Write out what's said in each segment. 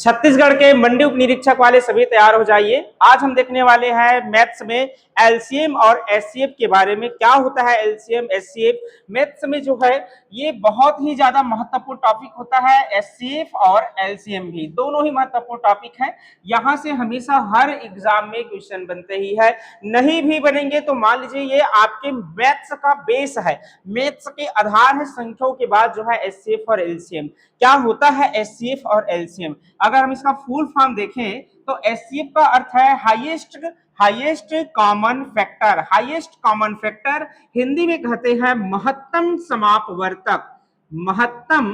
छत्तीसगढ़ के मंडी उप निरीक्षक वाले सभी तैयार हो जाइए। आज हम देखने वाले हैं मैथ्स में एलसीएम और एचसीएफ के बारे में। क्या होता है एलसीएम एचसीएफ? मैथ्स में जो है ये बहुत ही ज्यादा महत्वपूर्ण टॉपिक होता है। एचसीएफ और एलसीएम भी दोनों ही महत्वपूर्ण टॉपिक है। यहाँ से हमेशा हर एग्जाम में क्वेश्चन बनते ही है, नहीं भी बनेंगे तो मान लीजिए ये आपके मैथ्स का बेस है। मैथ्स के आधार है संख्याओं के बाद जो है एचसीएफ और एलसीएम। क्या होता है एचसीएफ और एलसीएम? अगर हम इसका फुल फॉर्म देखें तो एचसीएफ का अर्थ है highest common factor. Highest common factor Hindi में कहते हैं महत्तम समापवर्तक। महत्तम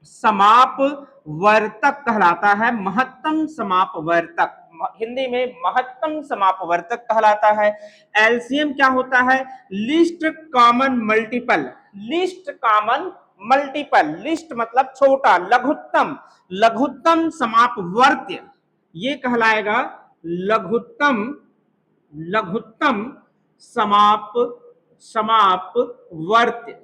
समापवर्तक कहलाता है। महत्तम समापवर्तक हिंदी में महत्तम समापवर्तक कहलाता है। एलसीएम क्या होता है? List common multiple. List common multiple, list मतलब छोटा, लघुत्तम। लघुत्तम समापवर्त्य ये कहलाएगा लघुत्तम समापवर्त्य।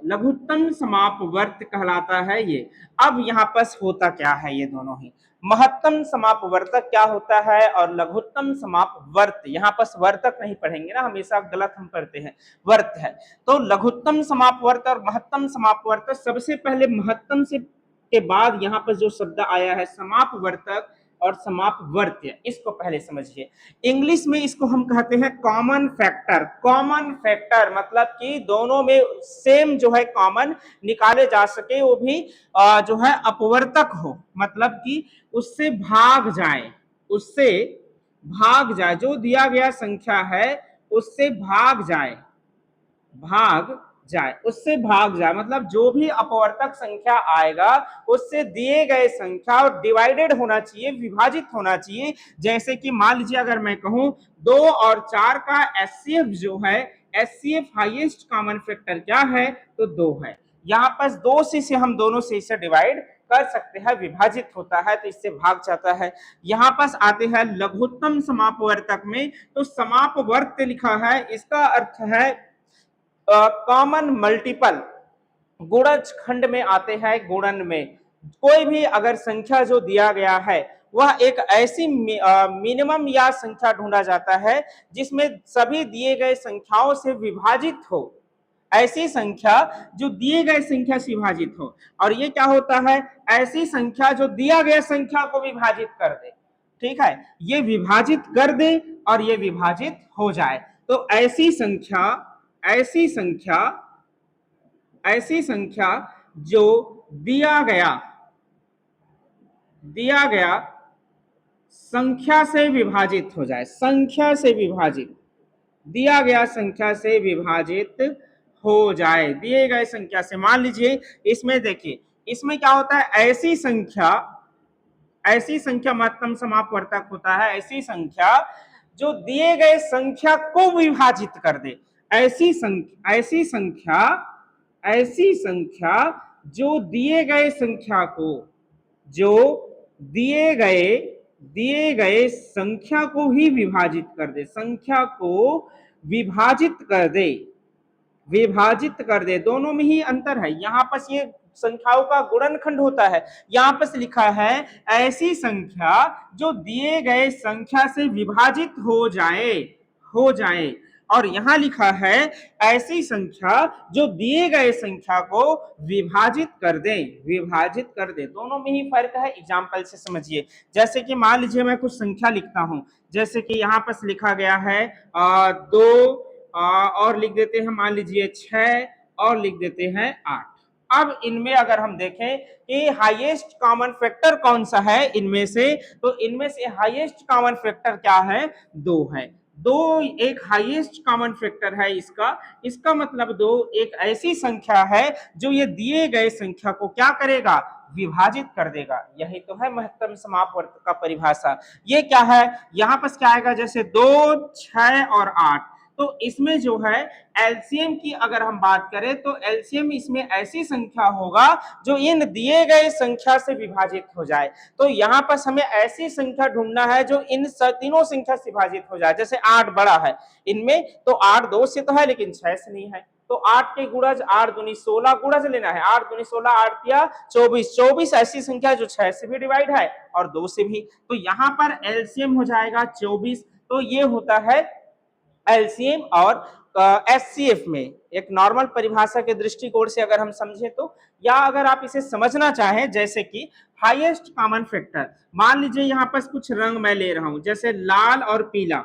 लघुत्तम समापवर्त्य कहलाता है ये। अब यहाँ पर होता क्या है? ये दोनों ही महत्तम समापवर्तक क्या होता है और लघुत्तम समापवर्त्य। यहाँ पर वर्तक नहीं पढ़ेंगे ना, हमेशा गलत हम पढ़ते हैं, वर्त है। तो लघुत्तम समापवर्त्य और महत्तम समापवर्तक। सबसे पहले महत्तम से के बाद यहाँ पर जो शब्द आया है समापवर्तक और समापवर्त्य, इसको पहले समझिए। इंग्लिश में इसको हम कहते हैं कॉमन फैक्टर। कॉमन फैक्टर मतलब कि दोनों में सेम जो है कॉमन निकाले जा सके, वो भी जो है अपवर्तक हो, मतलब कि उससे भाग जाए, उससे भाग जाए। जो दिया गया संख्या है उससे भाग जाए, उससे भाग जाए मतलब जो भी अपवर्तक संख्या आएगा उससे दिए गए संख्या और डिवाइडेड होना चाहिए, विभाजित होना चाहिए। जैसे कि मान लीजिए अगर मैं कहूं 2 और 4 का एचसीएफ जो है, एचसीएफ हाईएस्ट कॉमन फैक्टर क्या है? तो 2 है। यहाँ पर 2 से हम दोनों से इसे डिवाइड कर सकते हैं, विभाजित होता है तो इससे भाग जाता है। यहाँ पर आते हैं लघुत्तम समापवर्तक में, तो समापवर्त्य लिखा है, इसका अर्थ है कॉमन मल्टीपल। गुणज खंड में आते हैं। गुणन में कोई भी अगर संख्या जो दिया गया है वह एक ऐसी मिनिमम या संख्या ढूंढा जाता है जिसमें सभी दिए गए संख्याओं से विभाजित हो। ऐसी संख्या जो दिए गए संख्या से विभाजित हो। और ये क्या होता है? ऐसी संख्या जो दिया गया संख्या को विभाजित कर दे। ठीक है, ये विभाजित कर दे और ये विभाजित हो जाए। तो ऐसी संख्या जो दिया गया संख्या से विभाजित हो जाए, संख्या से विभाजित, दिया गया संख्या से विभाजित हो जाए, दिए गए संख्या से। मान लीजिए इसमें देखिए, इसमें क्या होता है? ऐसी संख्या महत्तम समापवर्तक होता है। ऐसी संख्या जो दिए गए संख्या को विभाजित कर दे। ऐसी संख्या जो दिए गए संख्या को, जो दिए गए संख्या को ही विभाजित कर दे, संख्या को विभाजित कर दे। दोनों में ही अंतर है। यहाँ पर ये संख्याओं का गुणनखंड होता है, यहाँ पर लिखा है ऐसी संख्या जो दिए गए संख्या से विभाजित हो जाए। और यहाँ लिखा है ऐसी संख्या जो दिए गए संख्या को विभाजित कर दे। दोनों में ही फर्क है। एग्जाम्पल से समझिए। जैसे कि मान लीजिए मैं कुछ संख्या लिखता हूं, जैसे कि यहाँ पर लिखा गया है 2 और लिख देते हैं मान लीजिए 6 और लिख देते हैं 8। अब इनमें अगर हम देखें कि हाईएस्ट कॉमन फैक्टर कौन सा है इनमें से, तो इनमें से हाईएस्ट कॉमन फैक्टर क्या है? 2 है। 2 एक हाईएस्ट कॉमन फैक्टर है इसका मतलब 2 एक ऐसी संख्या है जो ये दिए गए संख्या को क्या करेगा? विभाजित कर देगा। यही तो है महत्तम समापवर्तक का परिभाषा। ये क्या है? यहाँ पर क्या आएगा? जैसे 2, 6 और 8। तो इसमें जो है एलसीएम की अगर हम बात करें तो एलसीएम इसमें ऐसी संख्या होगा जो इन दिए गए संख्या से विभाजित हो जाए। तो यहाँ पर हमें ऐसी संख्या ढूंढना है जो इन तीनों संख्या से विभाजित हो जाए। जैसे 8 बड़ा है इनमें, तो 8 2 से तो है लेकिन 6 से नहीं है। तो 8 के गुणज 8 दूनी 16 गुणज लेना है, 8 दूनी 16 8 या 24, 24 ऐसी संख्या जो 6 से भी डिवाइड है और 2 से भी, तो यहाँ पर एलसीएम हो जाएगा 24। तो ये होता है एलसीएम और एचसीएफ में एक नॉर्मल परिभाषा के दृष्टिकोण से अगर हम समझें तो, या अगर आप इसे समझना चाहें जैसे कि हाईएस्ट कॉमन फैक्टर, मान लीजिए यहाँ पर कुछ रंग मैं ले रहा हूं जैसे लाल और पीला,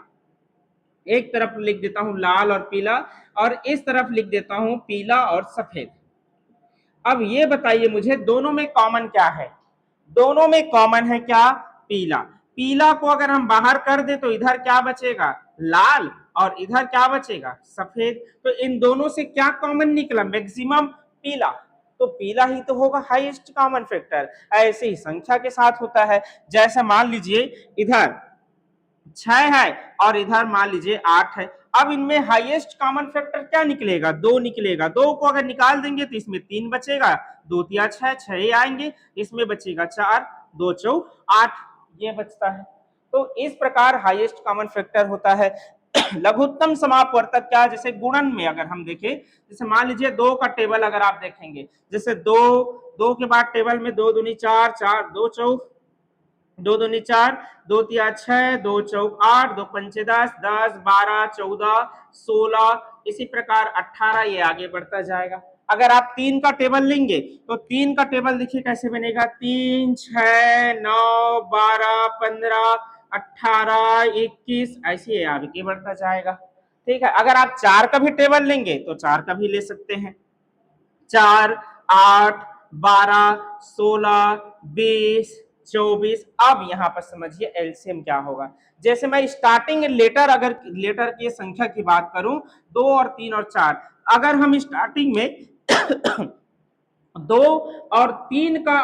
एक तरफ लिख देता हूं लाल और पीला और इस तरफ लिख देता हूं पीला और सफेद। अब ये बताइए मुझे दोनों में कॉमन क्या है? दोनों में कॉमन है क्या? पीला। पीला को अगर हम बाहर कर दे तो इधर क्या बचेगा? लाल, और इधर क्या बचेगा? सफेद। तो इन दोनों से क्या कॉमन निकला? मैक्सिमम पीला, तो पीला ही तो होगा हाईएस्ट कॉमन फैक्टर। ऐसे ही संख्या के साथ होता है, जैसे मान लीजिए इधर 6 है और इधर मान लीजिए 8 है। अब इनमें हाईएस्ट कॉमन फैक्टर क्या निकलेगा? 2 निकलेगा। 2 को अगर निकाल देंगे तो इसमें 3 बचेगा, 2 तिया 6, 6 आएंगे, इसमें बचेगा 4, 2 चौ 8, ये बचता है। तो इस प्रकार हाईएस्ट कॉमन फैक्टर होता है। लघुत्तम समापवर्तक क्या? जैसे गुणन में अगर हम देखें, जैसे मान लीजिए 2 का टेबल अगर आप देखेंगे, जैसे 2 के बाद टेबल में 2 दूनी 4, 4 2 चौ 2 दूनी 4, 2 तिया 6, 2 चौक 8, 2 पंचे 10, 10 12 14 16, इसी प्रकार 18, ये आगे बढ़ता जाएगा। अगर आप 3 का टेबल लेंगे तो 3 का टेबल देखिए कैसे बनेगा, 3 6 9 12 15 18 21, ऐसे आगे बढ़ता जाएगा। ठीक है, अगर आप 4 का भी टेबल लेंगे तो 4 का भी ले सकते हैं, 4 8 12 16 20 24। अब यहाँ पर समझिए एलसीएम क्या होगा। जैसे मैं स्टार्टिंग लेटर, अगर लेटर की संख्या की बात करूं 2 और 3 और 4, अगर हम स्टार्टिंग में 2 और 3 का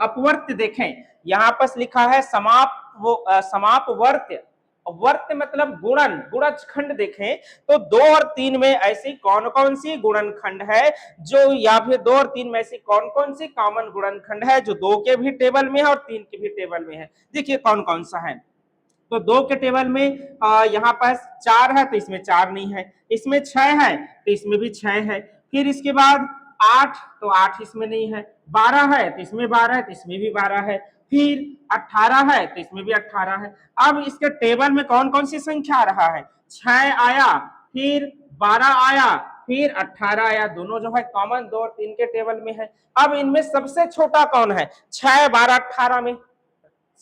अपवर्त्य देखें, यहाँ पर लिखा है समापवर्त्य, वर्त मतलब गुणन, गुणजखंड देखें तो 2 और 3 में ऐसी कौन कौन सी गुणनखंड है जो, या फिर 2 और 3 में ऐसी कौन कौन सी कॉमन गुणनखंड है जो 2 के भी टेबल में है और 3 के भी टेबल में है? देखिए कौन कौन सा है। तो 2 के टेबल में यहाँ पर 4 है तो इसमें 4 नहीं है, इसमें 6 है तो इसमें भी 6 है, फिर इसके बाद 8 तो 8 इसमें नहीं है, 12 है तो इसमें 12 है, तो इसमें भी 12 है, फिर 18 है तो इसमें भी 18 है। अब इसके टेबल में कौन कौन सी संख्या आ रहा है? 6 आया, फिर 12 आया, फिर 18 आया, दोनों जो है कॉमन 2 और 3 के टेबल में है। अब इनमें सबसे छोटा कौन है? 6 12 18 में,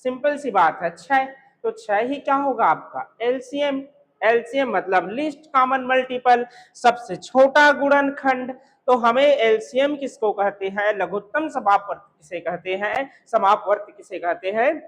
सिंपल सी बात है 6, तो 6 ही क्या होगा आपका एलसीएम। एलसीएम मतलब लीस्ट कॉमन मल्टीपल, सबसे छोटा गुणनखंड। तो हमें एलसीएम किसको कहते हैं? लघुत्तम समापवर्त किसे कहते हैं? समापवर्त किसे कहते हैं?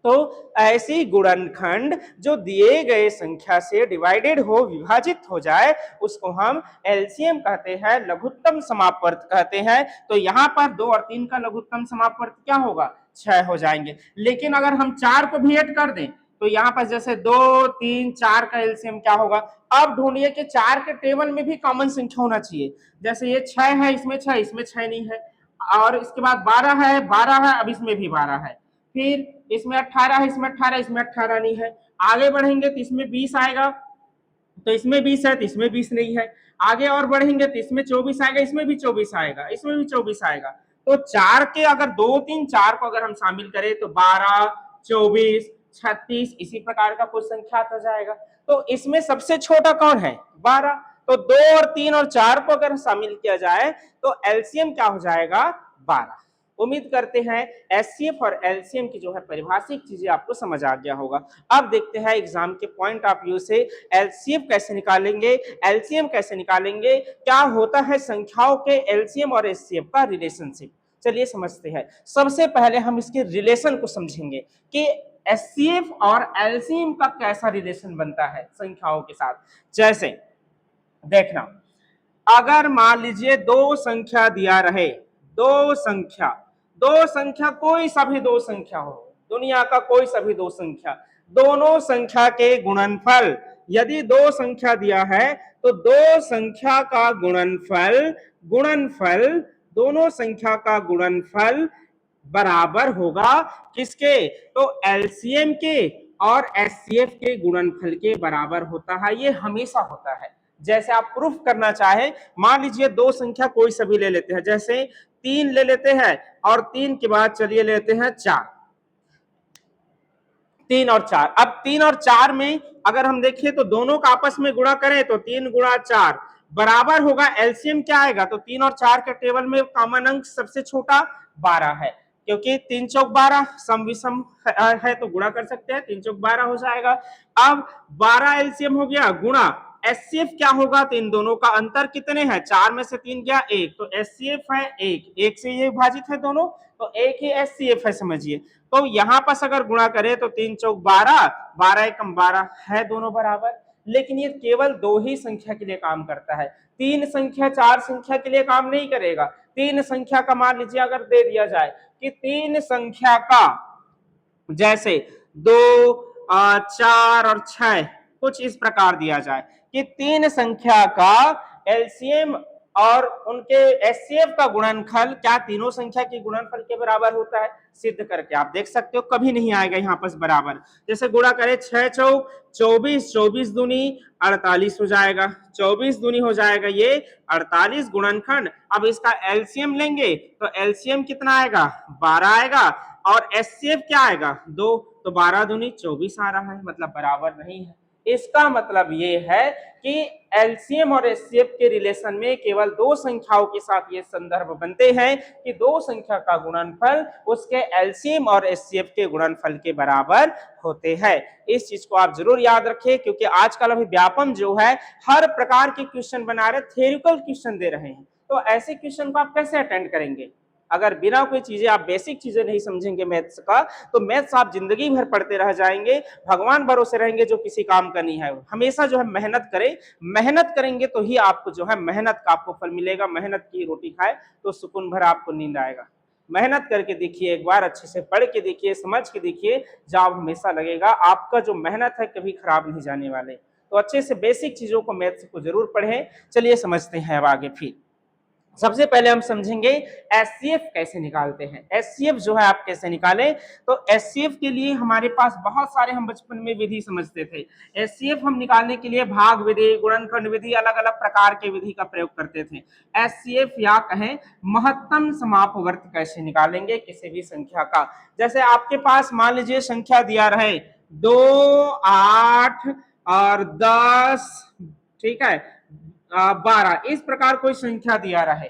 तो ऐसी गुणनखंड जो दिए गए संख्या से डिवाइडेड हो, विभाजित हो जाए, उसको हम एलसीएम कहते हैं, लघुत्तम समापवर्त कहते हैं। तो यहाँ पर 2 और 3 का लघुत्तम समापवर्त क्या होगा? 6 हो जाएंगे। लेकिन अगर हम 4 को भी ऐड कर दें तो यहाँ पर जैसे 2 3 4 का एलसीएम क्या होगा? अब ढूंढिए कि 4 के टेबल में भी कॉमन संख्या होना चाहिए। जैसे ये 6 है, इसमें 6, इसमें 6 नहीं है, और इसके बाद 12 है, 12 है, अब इसमें भी 12 है, फिर इसमें 18 है, इसमें 18, इसमें 18 नहीं है। आगे बढ़ेंगे तो इसमें 20 आएगा, तो इसमें 20 है तो इसमें 20 नहीं है। आगे और बढ़ेंगे तो इसमें 24 आएगा, इसमें भी 24 आएगा, इसमें भी 24 आएगा। तो 4 के अगर 2 3 4 को अगर हम शामिल करें तो 12 24 36 इसी प्रकार का कुछ संख्या आता जाएगा। तो इसमें सबसे छोटा कौन है? 12। तो 2 और 3 और 4 को अगर शामिल किया जाए तो एलसीएम क्या हो जाएगा? 12। उम्मीद करते हैं एचसीएफ और एलसीएम की जो है परिभाषिक चीजें आपको समझ आ गया होगा। अब देखते हैं एग्जाम के पॉइंट ऑफ व्यू से एलसीएफ कैसे निकालेंगे, एलसीएम कैसे निकालेंगे, क्या होता है संख्याओं के एलसीएम और एचसीएफ का रिलेशनशिप। चलिए समझते हैं। सबसे पहले हम इसके रिलेशन को समझेंगे कि एचसीएफ और एलसीएम का कैसा रिलेशन बनता है संख्याओं के साथ। जैसे देखना, अगर मान लीजिए दो संख्या दिया रहे, दो संख्या कोई सा भी दो संख्या हो, दुनिया का कोई सा भी दो संख्या, दोनों संख्या के गुणनफल, यदि दो संख्या दिया है तो दो संख्या का गुणनफल दोनों संख्या का गुणनफल बराबर होगा किसके? तो एलसीएम के और एचसीएफ के गुणनफल के बराबर होता है। ये हमेशा होता है जैसे आप प्रूफ करना चाहे, मान लीजिए दो संख्या कोई सभी ले लेते हैं, जैसे 3 ले लेते हैं और 3 के बाद चलिए लेते हैं 4, 3 और 4। अब 3 और 4 में अगर हम देखें तो दोनों का आपस में गुणा करें तो 3 गुणा 4 बराबर होगा, एलसीएम क्या आएगा, तो 3 और 4 के टेबल में कॉमन अंक सबसे छोटा 12 है, क्योंकि 3 चौक 12 सम विषम है तो गुणा कर सकते हैं, 3 चौक 12 हो जाएगा। अब 12 एलसीएम हो गया, गुणा एचसीएफ क्या होगा, तो इन दोनों का अंतर कितने हैं, 4 में से 3 गया 1, तो एचसीएफ है 1, 1 से ये विभाजित है दोनों, तो 1 ही एचसीएफ है समझिए। तो यहां पर अगर गुणा करें तो 3 चौक 12, 12 एकम 12 है, दोनों बराबर। लेकिन ये केवल दो ही संख्या के लिए काम करता है, 3 संख्या 4 संख्या के लिए काम नहीं करेगा। 3 संख्या का मान लीजिए अगर दे दिया जाए कि 3 संख्या का जैसे 2, 4 और 6 कुछ इस प्रकार दिया जाए कि 3 संख्या का एलसीएम और उनके एचसीएफ का गुणनफल क्या तीनों संख्या के गुणनफल के बराबर होता है, सिद्ध करके आप देख सकते हो, कभी नहीं आएगा यहाँ पर बराबर। जैसे गुणा करें 6 चौक 24, 24 दूनी 48 हो जाएगा, 24 दूनी हो जाएगा ये 48 गुणनखंड। अब इसका एलसीएम लेंगे तो एलसीएम कितना आएगा, 12 आएगा, और एचसीएफ क्या आएगा 2, तो 12 दूनी 24 आ रहा है, मतलब बराबर नहीं है। इसका मतलब ये है कि एलसीएम और एचसीएफ के रिलेशन में केवल दो संख्याओं के साथ ये संदर्भ बनते हैं कि दो संख्या का गुणनफल उसके एलसीएम और एचसीएफ के गुणनफल के बराबर होते हैं। इस चीज को आप जरूर याद रखें, क्योंकि आजकल अभी व्यापम जो है हर प्रकार के क्वेश्चन बना रहे, थ्योरिटिकल क्वेश्चन दे रहे हैं, तो ऐसे क्वेश्चन को आप कैसे अटेंड करेंगे। अगर बिना कोई चीजें आप बेसिक चीजें नहीं समझेंगे मैथ्स का, तो मैथ्स आप जिंदगी भर पढ़ते रह जाएंगे, भगवान भरोसे रहेंगे जो किसी काम का नहीं है। हमेशा जो है मेहनत करें, मेहनत करेंगे तो ही आपको जो है मेहनत का आपको फल मिलेगा। मेहनत की रोटी खाए तो सुकून भर आपको नींद आएगा। मेहनत करके देखिए, एक बार अच्छे से पढ़ के देखिए, समझ के देखिए, जब हमेशा लगेगा आपका जो मेहनत है कभी खराब नहीं जाने वाले। तो अच्छे से बेसिक चीजों को मैथ्स को जरूर पढ़ें। चलिए समझते हैं अब आगे। फिर सबसे पहले हम समझेंगे एचसीएफ कैसे निकालते हैं। एचसीएफ जो है आप कैसे निकालें, तो एचसीएफ के लिए हमारे पास बहुत सारे, हम बचपन में विधि समझते थे। एचसीएफ हम निकालने के लिए भाग विधि, गुणनखंड विधि, अलग अलग प्रकार के विधि का प्रयोग करते थे। एचसीएफ या कहें महत्तम समापवर्त कैसे निकालेंगे किसी भी संख्या का। जैसे आपके पास मान लीजिए संख्या दिया रहे 2, 8 और 10, ठीक है, 12, इस प्रकार कोई संख्या दिया रहे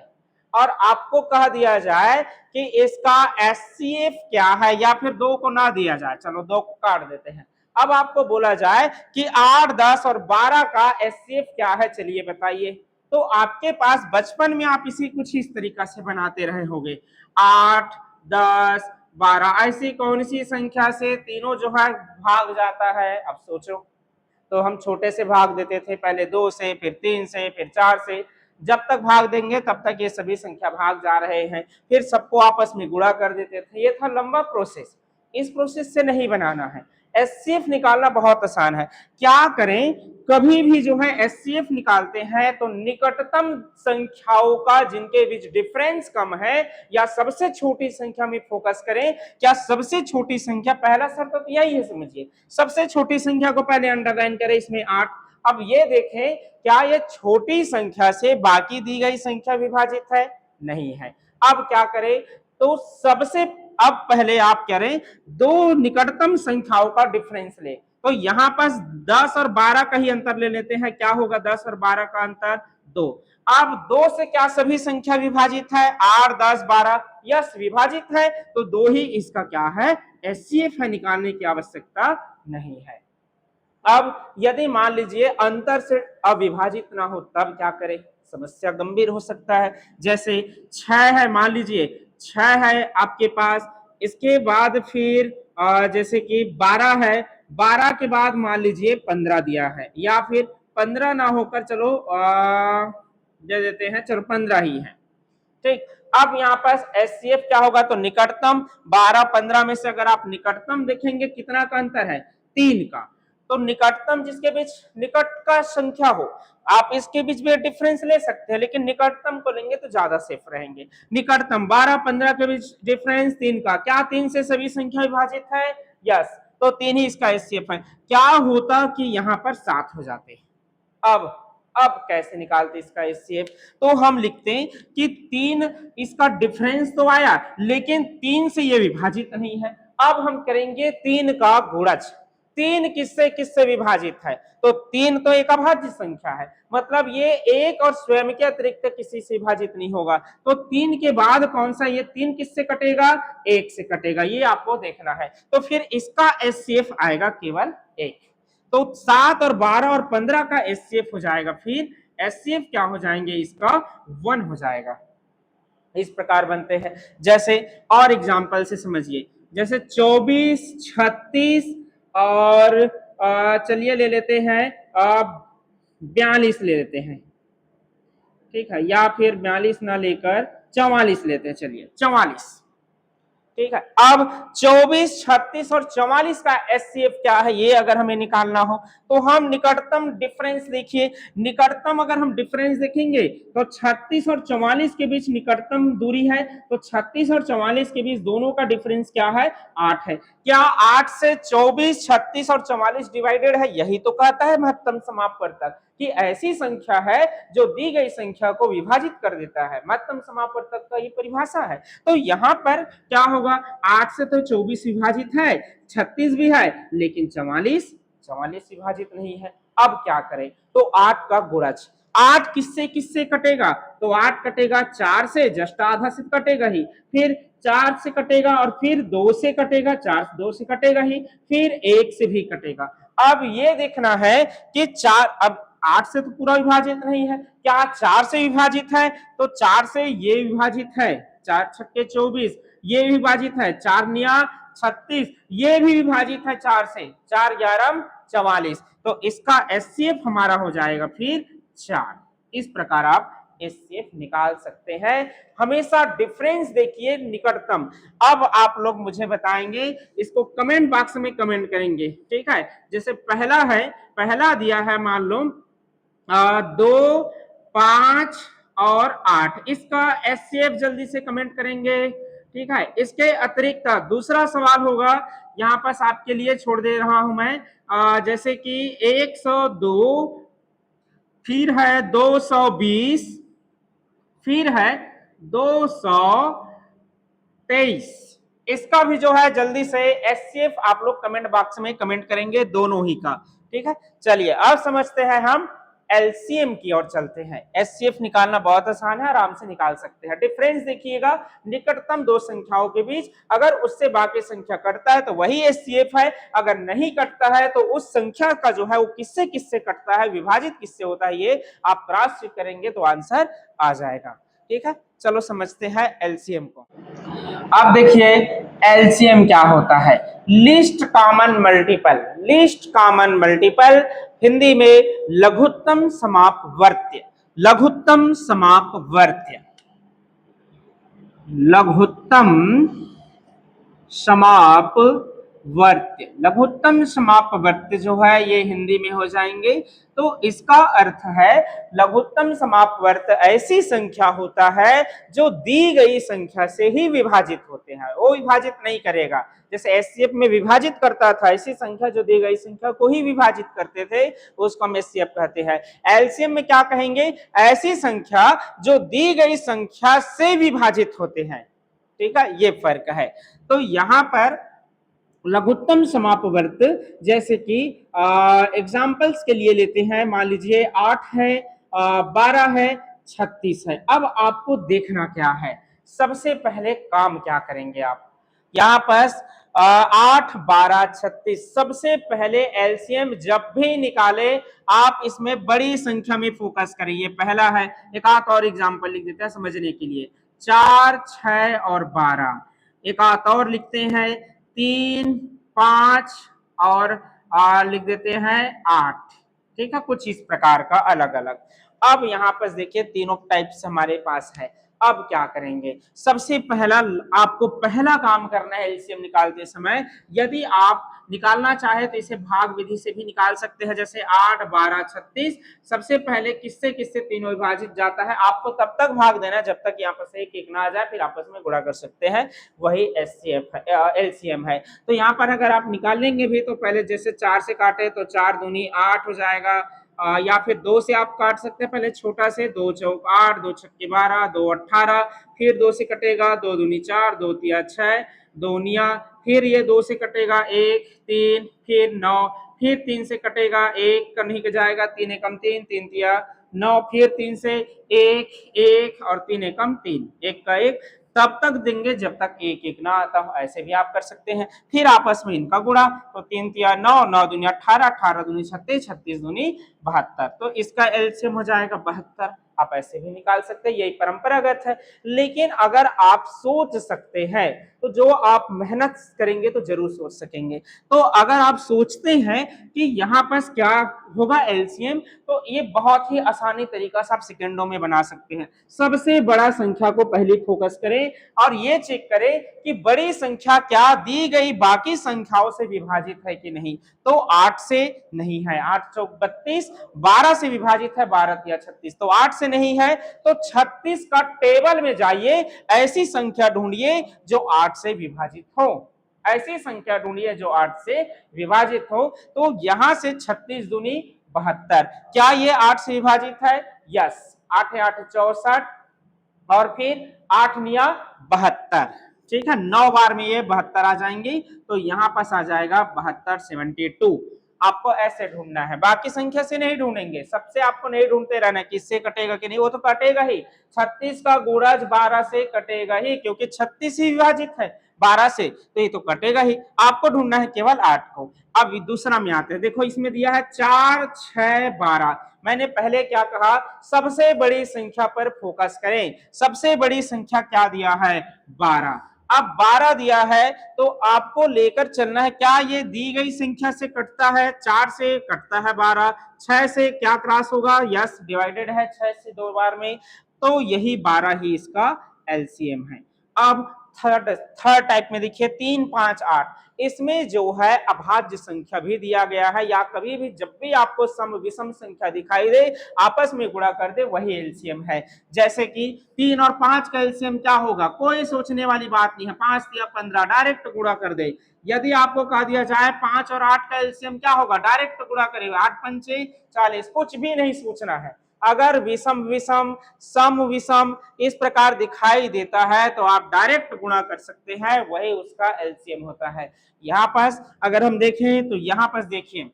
और आपको कह दिया जाए कि इसका एचसीएफ क्या है, या फिर 2 को ना दिया जाए, चलो 2 को काट देते हैं। अब आपको बोला जाए कि 8, 10 और 12 का एचसीएफ क्या है, चलिए बताइए। तो आपके पास बचपन में आप इसी कुछ इस तरीका से बनाते रहे होंगे, 8, 10, 12, ऐसी कौन सी संख्या से तीनों जो है भाग जाता है। अब सोचो, तो हम छोटे से भाग देते थे, पहले 2 से, फिर 3 से, फिर 4 से, जब तक भाग देंगे तब तक ये सभी संख्या भाग जा रहे हैं, फिर सबको आपस में गुणा कर देते थे। ये था लंबा प्रोसेस, इस प्रोसेस से नहीं बनाना है। एचसीएफ निकालना बहुत आसान है। क्या करें, कभी भी जो है एचसीएफ निकालते हैं तो निकटतम संख्याओं का जिनके बीच डिफरेंस कम है या सबसे छोटी संख्या में फोकस करें। क्या सबसे छोटी संख्या, पहला शर्त तो यही है समझिए, सबसे छोटी संख्या को पहले अंडरलाइन करें, इसमें 8। अब ये देखें क्या ये छोटी संख्या से बाकी दी गई संख्या विभाजित है, नहीं है। अब क्या करें, तो सबसे, अब पहले आप करें दो निकटतम संख्याओं का डिफरेंस ले, तो यहां पर 10 और 12 का ही अंतर ले लेते हैं। क्या होगा 10 और 12 का अंतर 2। अब 2 से क्या सभी संख्या विभाजित है, 8, 10, 12, यस विभाजित है, तो 2 ही इसका क्या है, एचसीएफ है, निकालने की आवश्यकता नहीं है। अब यदि मान लीजिए अंतर से अविभाजित ना हो तब क्या करें, समस्या गंभीर हो सकता है। जैसे 6 है, मान लीजिए 6 है आपके पास, इसके बाद फिर जैसे कि 12 है, 12 के बाद मान लीजिए 15 दिया है, या फिर 15 ना होकर चलो दे देते हैं, चलो 15 ही है, ठीक। अब यहाँ पर एचसीएफ क्या होगा, तो निकटतम 12, 15 में से अगर आप निकटतम देखेंगे कितना का अंतर है, 3 का, तो निकटतम जिसके बीच निकट का संख्या हो, आप इसके बीच में डिफरेंस ले सकते हैं, लेकिन निकटतम को लेंगे तो ज्यादा सेफ रहेंगे। निकटतम 12, 15 के बीच डिफरेंस 3 का, क्या 3 से सभी संख्या विभाजित है, यस, तो 3 ही इसका एचसीएफ है। क्या होता कि यहाँ पर 7 हो जाते। अब अब कैसे निकालते इसका एचसीएफ? तो हम लिखते हैं कि 3 इसका डिफरेंस तो आया, लेकिन 3 से ये विभाजित नहीं है। अब हम करेंगे 3 का गुणज। 3 किससे किससे विभाजित है? तो 3 तो एक अभाज्य संख्या है, मतलब ये एक और स्वयं के अतिरिक्त किसी से विभाजित नहीं होगा। तो 3 के बाद कौन सा, ये 3 किससे कटेगा? 1 से कटेगा, ये आपको देखना है। तो फिर इसका एचसीएफ आएगा केवल 1। तो 7 और 12 और 15 का एचसीएफ हो जाएगा, फिर एचसीएफ क्या हो जाएंगे? इसका 1 हो जाएगा। इस प्रकार बनते हैं। जैसे और एग्जांपल से समझिए, जैसे 24, 36 और चलिए ले लेते हैं 42 ले लेते हैं, ठीक है, या फिर 42 ना लेकर 44 लेते हैं। चलिए 44, ठीक है। अब 24, 36 और 44 का एचसीएफ क्या है, ये अगर हमें निकालना हो तो हम निकटतम डिफरेंस देखिए। निकटतम अगर हम डिफरेंस देखेंगे तो 36 और 44 के बीच निकटतम दूरी है, तो 36 और 44 के बीच दोनों का डिफरेंस क्या है? 8 है। क्या 8 से 24, 36 और 44 डिवाइडेड है? यही तो कहता है महत्तम समापवर्तक, कि ऐसी संख्या है जो दी गई संख्या को विभाजित कर देता है। महत्तम समापवर्तक का ये परिभाषा है। तो यहाँ पर क्या होगा? 8 से तो 24 विभाजित है, 36 भी है, लेकिन 44 विभाजित नहीं है। अब क्या करें? तो 8 का गुणज। 8 किससे किससे कटेगा? तो 8 कटेगा 4 से, जस्ट आधा से कटेगा ही, फिर 4 से कटेगा और फिर 2 से कटेगा, 4 2 से कटेगा ही, फिर 1 से भी कटेगा। अब ये देखना है कि 4, अब 8 से तो पूरा विभाजित नहीं है, क्या 4 से विभाजित है? तो 4 से ये विभाजित है, 4 छक्के 24, ये विभाजित है, 4 निया 36, ये भी विभाजित है 4 से, 4 11 44। तो इसका एचसीएफ हमारा हो जाएगा फिर 4। इस प्रकार आप एचसीएफ निकाल सकते हैं। हमेशा डिफरेंस देखिए निकटतम। अब आप लोग मुझे बताएंगे, इसको कमेंट बॉक्स में कमेंट करेंगे, ठीक है। जैसे पहला है, पहला दिया है मान लो 2, 5 और 8, इसका एचसीएफ जल्दी से कमेंट करेंगे, ठीक है। इसके अतिरिक्त दूसरा सवाल होगा, यहाँ पास आपके लिए छोड़ दे रहा हूं मैं, जैसे कि 102, फिर है 220, फिर है 223। इसका भी जो है जल्दी से एचसीएफ आप लोग कमेंट बॉक्स में कमेंट करेंगे, दोनों ही का, ठीक है। चलिए अब समझते हैं हम एलसीएम की ओर चलते हैं। एचसीएफ निकालना बहुत आसान है, आराम से निकाल सकते हैं। डिफरेंस देखिएगा, निकटतम दो संख्याओं के बीच, अगर उससे बाकी संख्या कटता है तो वही एचसीएफ है, अगर नहीं कटता है तो उस संख्या का जो है वो किससे किससे कटता है, विभाजित किससे होता है, ये आप क्रॉस चेक करेंगे तो आंसर आ जाएगा, ठीक है। चलो समझते हैं एलसीएम को। अब देखिए एलसीएम क्या होता है? List common multiple. List common multiple, Hindi में लघुत्तम समापवर्त्य। लघुत्तम समापवर्त्य, लघुत्तम समापवर्त्य। लघुत्तम समापवर्त्य जो है ये हिंदी में हो जाएंगे। तो इसका अर्थ है लघुत्तम समापवर्त्य ऐसी संख्या होता है जो दी गई संख्या से ही विभाजित होते हैं, वो विभाजित नहीं करेगा। जैसे एचसीएफ में विभाजित करता था, ऐसी संख्या जो दी गई संख्या को ही विभाजित करते थे, उसको हम एचसीएफ कहते हैं। एलसीएम में क्या कहेंगे? ऐसी संख्या जो दी गई संख्या से विभाजित होते हैं, ठीक है, ये फर्क है। तो यहाँ पर लघुत्तम समापवर्त, जैसे कि एग्जाम्पल्स के लिए लेते हैं, मान लीजिए 8 है, 12 है, 36 है। अब आपको देखना क्या है, सबसे पहले काम क्या करेंगे आप, यहाँ पर 8, 12, 36, सबसे पहले एलसीएम जब भी निकाले आप इसमें बड़ी संख्या में फोकस करिए। पहला है, एक आध और एग्जाम्पल लिख देते हैं समझने के लिए, 4, 6 और 12। एक आध और लिखते हैं, 3, 5 और लिख देते हैं 8, ठीक है। कुछ इस प्रकार का अलग अलग। अब यहाँ पर देखिए तीनों टाइप्स हमारे पास है। अब क्या करेंगे? सबसे पहला आपको पहला काम करना है एलसीएम निकालते समय। यदि आप निकालना चाहे तो इसे भाग विधि से भी निकाल सकते हैं, जैसे 8, 12, 36। सबसे पहले किससे किससे तीनों विभाजित जाता है, आपको तब तक भाग देना जब तक यहाँ पर से एक ना आ जाए, फिर आपस में गुणा कर सकते हैं, वही एचसीएफ है, एलसीएम है। तो यहाँ पर अगर आप निकालेंगे भी तो पहले जैसे 4 से काटे तो 4 दूनी 8 हो जाएगा, या फिर 2 से आप काट सकते हैं, पहले छोटा से 2 चौक 8, 2 छक्के 12, 2 18, फिर 2 से कटेगा 2 दूनी 4, 2 तिया 6, 2 निया, फिर ये 2 से कटेगा 1 3, फिर 9, फिर 3 से कटेगा 1 नहीं का जाएगा, 3 एकम 3, 3 तिया 9, फिर 3 से 1 1 और 3 एकम 3, 1 का 1, तब तक देंगे जब तक 1 1 ना आता हो। ऐसे भी आप कर सकते हैं। फिर आपस में इनका गुणा, तो 3 तिया 9, 9 दूनी 18, 18 दूनी 36, 36 दूनी 72, तो इसका एलसीएम हो जाएगा 72। आप ऐसे भी निकाल सकते हैं, यही परंपरागत है। लेकिन अगर आप सोच सकते हैं तो जो आप मेहनत करेंगे तो जरूर सोच सकेंगे। तो अगर आप सोचते हैं कि यहाँ पर क्या होगा एलसीएम, तो ये बहुत ही आसानी तरीका से आप सेकंडों में बना सकते हैं। सबसे बड़ा संख्या को पहले फोकस करें और ये चेक करें कि बड़ी संख्या क्या दी गई बाकी संख्याओं से विभाजित है कि नहीं। तो 8 से नहीं है, 8 चौक 32, 12 से विभाजित है 12 तिया 36, तो 8 से नहीं है, तो 36 का टेबल में जाइए, ऐसी संख्या ढूंढिए जो 8 से विभाजित हो, ऐसी संख्या ढूंढिए जो 8 से विभाजित हो। तो यहां से 36 दूनी 72, क्या ये 8 से विभाजित है? यस, 8 8 64 और फिर 8 निया 72, ठीक है, 9 बार में ये 72 आ जाएंगे, तो यहां पास आ जाएगा 72 72। आपको ऐसे ढूंढना है, बाकी संख्या से नहीं ढूंढेंगे, सबसे आपको नहीं ढूंढते रहना किससे कटेगा कि नहीं, वो तो कटेगा ही। 36 का गुणज 12 से कटेगा ही, क्योंकि 36 ही विभाजित है 12 से, तो ये तो कटेगा ही। आपको ढूंढना है केवल 8 को। अब दूसरा में आते हैं, देखो इसमें दिया है 4 6 12। मैंने पहले क्या कहा, सबसे बड़ी संख्या पर फोकस करें। सबसे बड़ी संख्या क्या दिया है? 12। अब 12 दिया है तो आपको लेकर चलना है, क्या ये दी गई संख्या से कटता है? 4 से कटता है 12, 6 से क्या क्रॉस होगा? यस, डिवाइडेड है 6 से 2 बार में, तो यही 12 ही इसका एलसीएम है। अब थर्ड टाइप में देखिए 3 5 8, इसमें जो है अभाज्य संख्या भी दिया गया है, या कभी भी जब भी आपको सम विषम संख्या दिखाई दे आपस में गुणा कर दे वही एलसीएम है। जैसे कि 3 और 5 का एलसीएम क्या होगा, कोई सोचने वाली बात नहीं है, 5 या 15 डायरेक्ट गुणा कर दे। यदि आपको कहा दिया जाए 5 और 8 का एलसीएम क्या होगा, डायरेक्ट गुणा करेगा, 8 पंचे 40, कुछ भी नहीं सोचना है। अगर विषम विषम सम विषम इस प्रकार दिखाई देता है तो आप डायरेक्ट गुणा कर सकते हैं, वही उसका एलसीएम होता है। यहाँ पास अगर हम देखें तो यहाँ पास देखिए,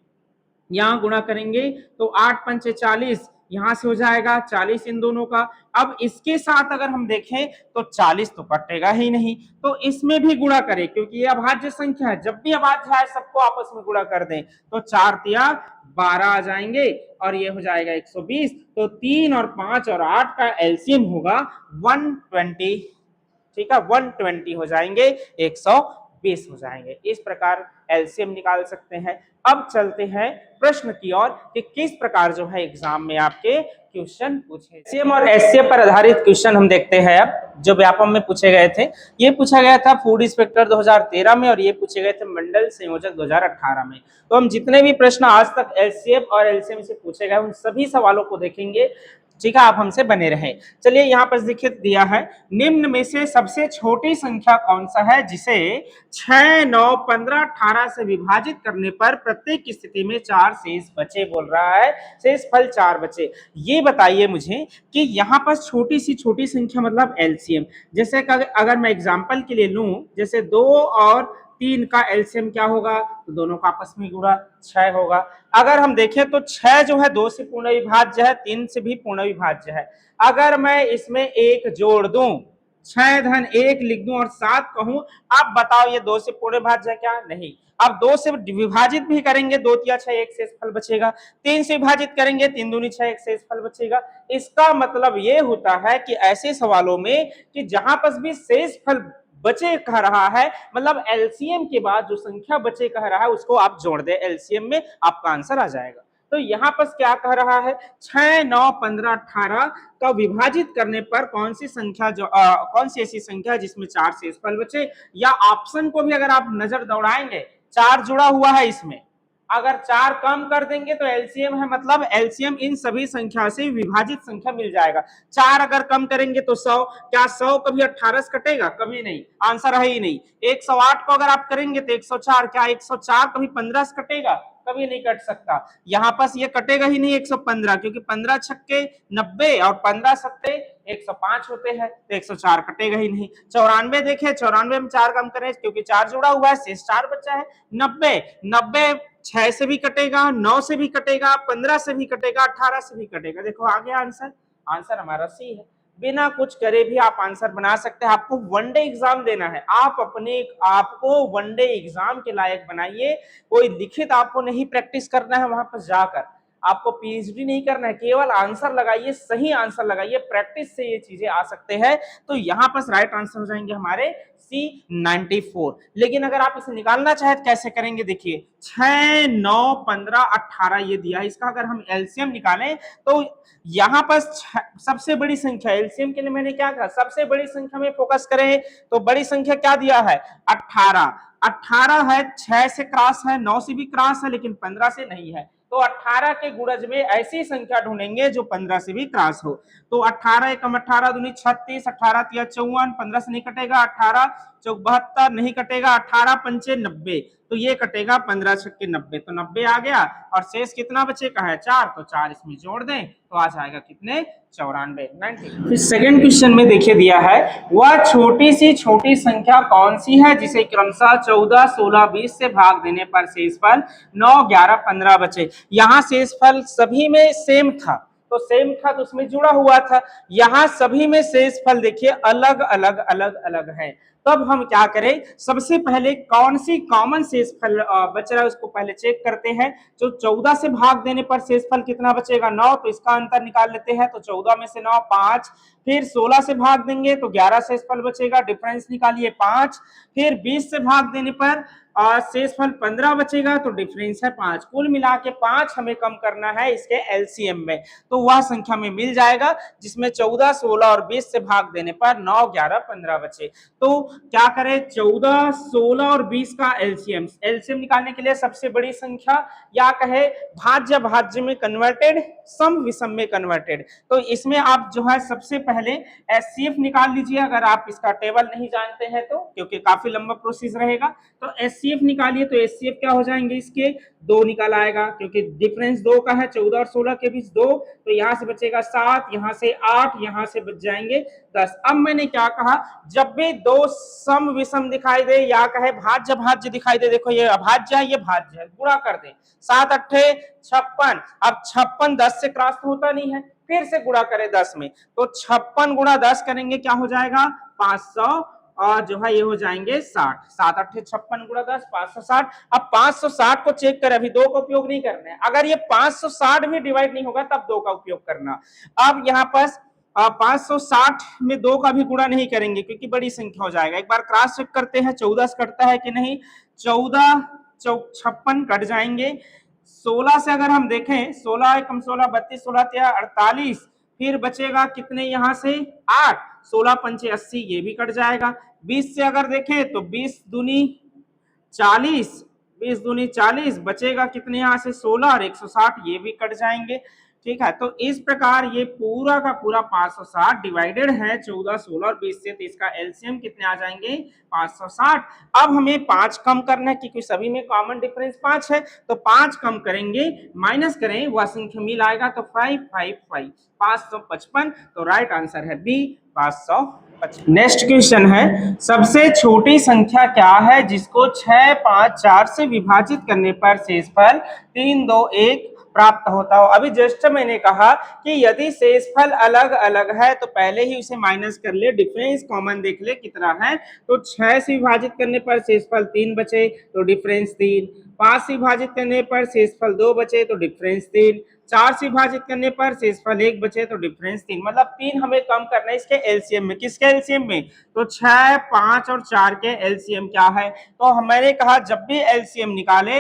यहाँ गुणा करेंगे तो 8 पंचे 40, यहां से हो जाएगा 40 इन दोनों का। अब इसके साथ अगर हम देखें तो 40 तो कटेगा ही नहीं, तो इसमें भी गुणा करें, क्योंकि ये अभाज्य संख्या है, जब भी अभाज्य है सबको आपस में गुणा कर दें, तो 4 तिया 12 आ जाएंगे और ये हो जाएगा 120। तो 3 और 5 और 8 का एलसीएम होगा 120, ठीक है, 120 हो जाएंगे, 120 हो जाएंगे। इस प्रकार एलसीएम निकाल सकते हैं। अब चलते हैं प्रश्न की ओर कि किस प्रकार जो है एग्जाम में आपके क्वेश्चन पूछे। एलसीएम और एचसीएफ पर आधारित क्वेश्चन हम देखते हैं। अब जो व्यापम में पूछे गए थे, ये पूछा गया था फूड इंस्पेक्टर 2013 में, और ये पूछे गए थे मंडल संयोजक 2018 में। तो हम जितने भी प्रश्न आज तक एचसीएफ और एलसीएम से पूछे गए उन सभी सवालों को देखेंगे, ठीक है, आप हमसे बने रहें। चलिए यहाँ पर लिखित दिया है, निम्न में से सबसे छोटी संख्या कौन सा है जिसे 6 9 15 18 से विभाजित करने पर प्रत्येक स्थिति में 4 शेष बचे, बोल रहा है शेष फल 4 बचे। ये बताइए मुझे कि यहाँ पर छोटी सी छोटी संख्या मतलब एलसीएम, जैसे अगर मैं एग्जांपल के लिए लूं, जैसे 2 और 3 का एलसीएम क्या होगा, तो दोनों का आपस में गुणा 6 होगा। अगर हम देखें तो 6 जो है 2 से पूर्ण विभाज्य है, 3 से भी पूर्ण विभाज्य है। अगर मैं इसमें 1 जोड़ दूं, 6 धन 1 लिख दूं और 7 कहूं, आप बताओ ये 2 से पूर्ण विभाज्य है क्या? नहीं। अब 2 से विभाजित भी करेंगे, 2 तिया 6, 1 शेष फल बचेगा। 3 से विभाजित करेंगे, 3 दूनी 6, 1 शेष फल बचेगा। इसका मतलब ये होता है कि ऐसे सवालों में कि जहां पर भी शेष फल बचे कह रहा है, मतलब एलसीएम के बाद जो संख्या बचे कह रहा है उसको आप जोड़ दे एलसीएम में, आपका आंसर आ जाएगा। तो यहाँ पर क्या कह रहा है, 6 9 15 18 का विभाजित करने पर कौन सी संख्या जो कौन सी ऐसी संख्या जिसमें 4 शेष फल बचे, या ऑप्शन को भी अगर आप नजर दौड़ाएंगे 4 जुड़ा हुआ है इसमें, अगर 4 कम कर देंगे तो एलसीएम है, मतलब एलसीएम इन सभी संख्या से विभाजित संख्या मिल जाएगा। 4 अगर कम करेंगे तो 100, क्या 100 कभी 18 से कटेगा? कभी नहीं, आंसर है ही नहीं। 108 को अगर आप करेंगे तो 104, क्या 104 कभी 15 से कटेगा? कभी नहीं कट सकता। यहाँ पर ये कटेगा ही नहीं 115, क्योंकि 15 छक्के 90 और 15 सत्ते 105 होते हैं, तो 104 कटेगा ही नहीं। 94 देखें, 94 में 4 कम करें क्योंकि 4 जुड़ा हुआ है, शेष 4 बचा है। 90 6 से भी कटेगा, 9 से भी कटेगा, 15 से भी कटेगा, 18 से भी कटेगा। देखो आ गया आंसर, आंसर हमारा सी है। बिना कुछ करे भी आप आंसर बना सकते हैं। आपको वनडे एग्जाम देना है, आप अपने आपको वनडे एग्जाम के लायक बनाइए। कोई लिखित आपको नहीं प्रैक्टिस करना है वहां पर जाकर, आपको पीएचडी नहीं करना है, केवल आंसर लगाइए, सही आंसर लगाइए, प्रैक्टिस से ये चीजें आ सकते हैं। तो यहाँ पर राइट आंसर हो जाएंगे हमारे सी 94। लेकिन अगर आप इसे निकालना चाहे तो कैसे करेंगे, देखिए 6 9 15 18 ये दिया है, इसका अगर हम एलसीएम निकालें तो यहाँ पर सबसे बड़ी संख्या, एलसीएम के लिए मैंने क्या कहा, सबसे बड़ी संख्या में फोकस करें तो बड़ी संख्या क्या दिया है 18। 18 है, 6 से क्रॉस है, 9 से भी क्रॉस है, लेकिन 15 से नहीं है। तो 18 के गुणज में ऐसी संख्या ढूंढेंगे जो 15 से भी क्रॉस हो। तो 18 एकम 18 दूनी 36, 18 तिया 54, 15 से नहीं कटेगा, 18 चौक 72 नहीं कटेगा, 18 पंचे 90, तो ये कटेगा 15 छक्के 90, तो 90 आ गया। और शेष कितना बचेगा है 4, तो 4 इसमें जोड़ दें तो आ जाएगा कितने 94 90। फिर सेकंड क्वेश्चन में देखिए दिया है, वह छोटी सी छोटी संख्या कौन सी है जिसे क्रमशः 14 16 20 से भाग देने पर शेषफल 9 11 15 बचे। यहाँ शेषफल सभी में सेम था, तो सेम था तो उसमें जुड़ा हुआ था। यहाँ सभी में शेषफल देखिए अलग अलग अलग अलग है। तब हम क्या करें, सबसे पहले कौन सी कॉमन शेषफल बच रहा है उसको पहले चेक करते हैं। जो 14 से भाग देने पर शेषफल कितना बचेगा 9, तो इसका अंतर निकाल लेते हैं। तो 14 में से 9 5, फिर 16 से भाग देंगे तो 11 शेषफल बचेगा, डिफरेंस निकालिए 5, फिर 20 से भाग देने पर शेषफल 15 बचेगा, तो डिफरेंस है 5। कुल मिला के 5 हमें कम करना है इसके एलसीएम में, तो वह संख्या में मिल जाएगा जिसमें 14 16 और 20 से भाग देने पर 9 11 15 बचे। तो क्या करें, 14 16 और 20 का एलसीएम, एलसीएम निकालने के लिए सबसे बड़ी संख्या या कहे भाज्य भाज्य में कन्वर्टेड, सम विषम में कन्वर्टेड। तो इसमें आप जो है सबसे पहले एचसीएफ निकाल लीजिए, अगर आप इसका टेबल नहीं जानते हैं तो, क्योंकि काफी लंबा प्रोसेस रहेगा। तो एचसीएफ निकालिए, तो एचसीएफ क्या हो जाएंगे इसके 2 निकल आएगा, क्योंकि डिफरेंस 2 का है, 14 और 16 के बीच 2, तो यहाँ से बचेगा 7, यहाँ से 8, यहाँ से बच जाएंगे 10। अब मैंने क्या कहा, जब भी 2 सम विषम दिखाई दे या कहे भाज्य भाज्य दिखाई दे, देखो ये अभाज्य है ये भाज्य है, गुणा कर दे, 7 8 56। अब 56 10 से क्रॉस तो होता नहीं है, फिर से गुणा करें 10 में, तो 56 गुणा 10 करेंगे क्या हो जाएगा 500, और जो है ये हो जाएंगे 60। 7 8 56 गुणा 10 560। अब 560 को चेक करें, अभी 2 का उपयोग नहीं करना है, अगर ये 560 भी डिवाइड नहीं होगा तब 2 का उपयोग करना। अब यहाँ पर 560 में 2 का भी गुणा नहीं करेंगे क्योंकि बड़ी संख्या हो जाएगा। एक बार क्रॉस चेक करते हैं 14 से कटता है कि नहीं, 14 56 कट जाएंगे। 16 से अगर हम देखें, 16 एकम 16 32, 16 तिया 48, फिर बचेगा कितने यहाँ से 8, 16 पंचे 80, ये भी कट जाएगा। 20 से अगर देखें तो 20 दूनी 40, 20 दूनी 40, बचेगा कितने यहाँ से 16 और 160, ये भी कट जाएंगे। ठीक है, तो इस प्रकार ये पूरा का पूरा 560 डिवाइडेड है 14 16 और 20 से, तो इसका एलसीएम कितने आ जाएंगे 560। अब हमें 5 कम करना है क्योंकि सभी में कॉमन डिफरेंस 5 है, तो 5 कम करेंगे, माइनस करें, वह संख्या मिल आएगा, तो 555 555, तो राइट आंसर है बी 555। नेक्स्ट क्वेश्चन है, सबसे छोटी संख्या क्या है जिसको 6 5 4 से विभाजित करने पर शेषफल 3 2 1 प्राप्त होता हो। अभी जस्ट मैंने कहा कि यदि शेषफल अलग अलग है तो पहले ही उसे माइनस कर ले, डिफरेंस कॉमन देख ले कितना है। तो 6 से विभाजित करने पर शेषफल 3 बचे तो डिफरेंस 3, 5 से विभाजित करने पर शेषफल 2 बचे तो डिफरेंस 3, 4 से विभाजित करने पर शेषफल 1 बचे तो डिफरेंस 3, मतलब 3 हमें कम करना है इसके एलसीएम में। किसके एलसीएम में, तो 6 5 और 4 के एलसीएम क्या है। तो मैंने कहा जब भी एलसीएम निकाले,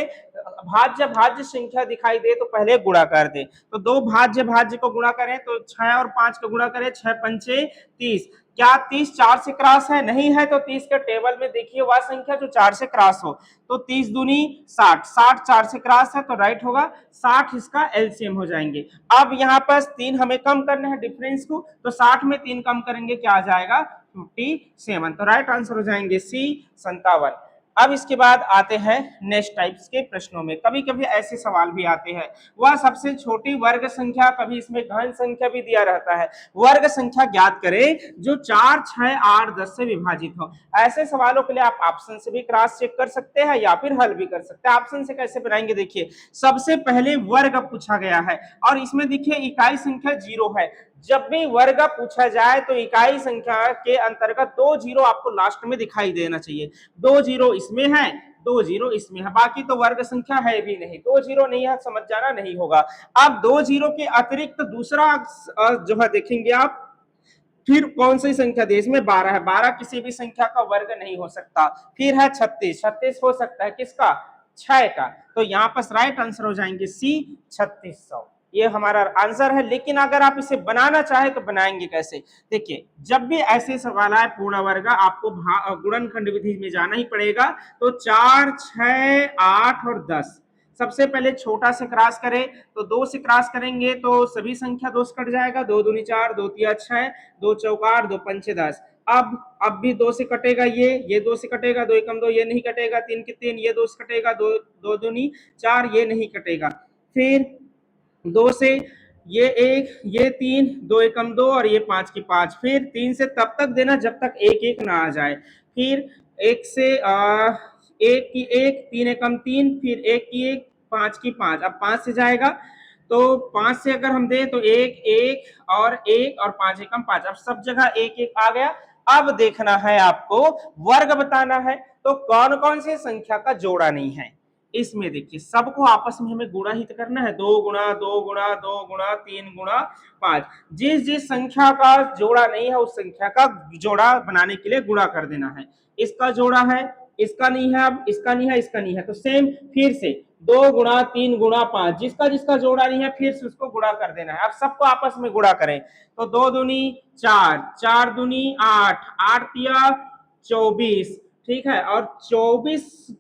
भाज्य भाज्य संख्या दिखाई दे तो पहले गुणा कर दे। तो 2 भाज्य भाज्य को गुणा करें तो 6 और 5 को गुणा करें, 6 पंचे 30, क्या 30 4 से क्रॉस है, नहीं है, तो 30 के टेबल में देखिए वह संख्या जो 4 से क्रॉस हो, तो 30 दूनी 60, 60 4 से क्रॉस है तो राइट होगा 60, इसका एलसीएम हो जाएंगे। अब यहाँ पर 3 हमें कम करना है डिफरेंस को, तो 60 में 3 कम करेंगे क्या आ जाएगा 57, तो राइट आंसर हो जाएंगे सी 57। अब इसके बाद आते हैं नेक्स्ट टाइप्स के प्रश्नों में। कभी कभी ऐसे सवाल भी आते हैं, वह सबसे छोटी वर्ग संख्या, कभी इसमें घन संख्या भी दिया रहता है, वर्ग संख्या ज्ञात करें जो 4, 6, 8, 10 से विभाजित हो। ऐसे सवालों के लिए आप ऑप्शन से भी क्रॉस चेक कर सकते हैं या फिर हल भी कर सकते हैं। ऑप्शन से कैसे बनाएंगे, देखिए सबसे पहले वर्ग पूछा गया है और इसमें देखिए इकाई संख्या 0 है। जब भी वर्ग पूछा जाए तो इकाई संख्या के अंतर्गत 2 जीरो आपको लास्ट में दिखाई देना चाहिए। 2 जीरो इसमें है, 2 जीरो इसमें है, बाकी तो वर्ग संख्या है भी नहीं। 2 जीरो नहीं है, समझ जाना नहीं होगा। अब 2 जीरो के अतिरिक्त दूसरा जो है देखेंगे आप, फिर कौन सी संख्या दी, इसमें 12 है, 12 किसी भी संख्या का वर्ग नहीं हो सकता। फिर है 36, 36 हो सकता है किसका, 6 का। तो यहाँ पर राइट आंसर हो जाएंगे सी 3600, ये हमारा आंसर है। लेकिन अगर आप इसे बनाना चाहे तो बनाएंगे कैसे, देखिए जब भी ऐसे सवाल आए पूर्ण वर्ग, आपको गुणनखंड विधि में जाना ही पड़ेगा। तो 4, 6, 8 और 10, सबसे पहले छोटा से क्रॉस करें तो 2 से क्रॉस करेंगे तो सभी संख्या 2 से कट जाएगा, 2 दूनी 4, 2 तिया 6, 2 चौका 8, 2 पंचे 10। अब भी 2 से कटेगा, ये 2 से कटेगा, 2 एकम 2, ये नहीं कटेगा, 3 के 3, ये 2 से कटेगा, 2 दूनी 4, ये नहीं कटेगा। फिर 2 से ये 1, ये 3, 2 एकम 2 और ये 5 की 5। फिर 3 से तब तक देना जब तक 1 1 ना आ जाए। फिर 1 से 1 की 1, 3 एकम 3, फिर 1 की 1, 5 की 5। अब 5 से जाएगा तो 5 से अगर हम दें तो 1 1 और 1 और 5 एकम 5। अब सब जगह 1 1 आ गया। अब देखना है आपको वर्ग बताना है, तो कौन कौन सी संख्या का जोड़ा नहीं है। इसमें देखिए सबको आपस में हमें गुणा ही करना है, 2 गुणा 2 गुणा 2 गुणा 3 गुणा 5। जिस जिस संख्या का जोड़ा नहीं है उस संख्या का जोड़ा बनाने के लिए गुणा कर देना है। इसका जोड़ा है, इसका नहीं है, अब इसका नहीं है, इसका नहीं है, तो सेम फिर से 2 गुणा 3 गुणा 5, जिसका जिसका जोड़ा नहीं है फिर से उसको गुणा कर देना है। अब सबको आपस में गुणा करें तो 2 दूनी 4, 4 दूनी 8, 8 तिया 24, ठीक है। और 24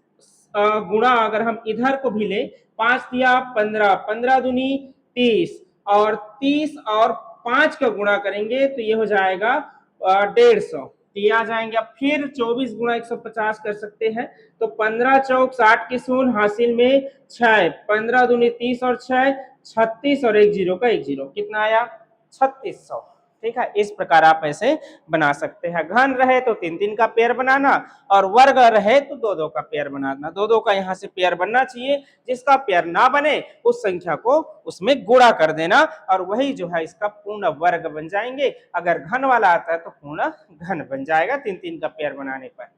गुणा अगर हम इधर को भी ले, 5 तिया 15, 15 दूनी 30 और 30 और 5 का गुणा करेंगे तो ये हो जाएगा 150, ये आ जाएंगे। अब फिर 24 गुणा 150 कर सकते हैं तो 15 चौक 60 की शून्य, हासिल में 6, 15 दूनी 30 और 6 36 और 1 जीरो का 1 जीरो, कितना आया 3600, ठीक है। इस प्रकार आप ऐसे बना सकते हैं। घन रहे तो 3 3 का पेयर बनाना और वर्ग रहे तो 2 2 का पेयर बनाना। 2 2 का यहाँ से पेयर बनना चाहिए, जिसका पेयर ना बने उस संख्या को उसमें गुणा कर देना और वही जो है इसका पूर्ण वर्ग बन जाएंगे। अगर घन वाला आता है तो पूर्ण घन बन जाएगा 3 3 का पेयर बनाने पर।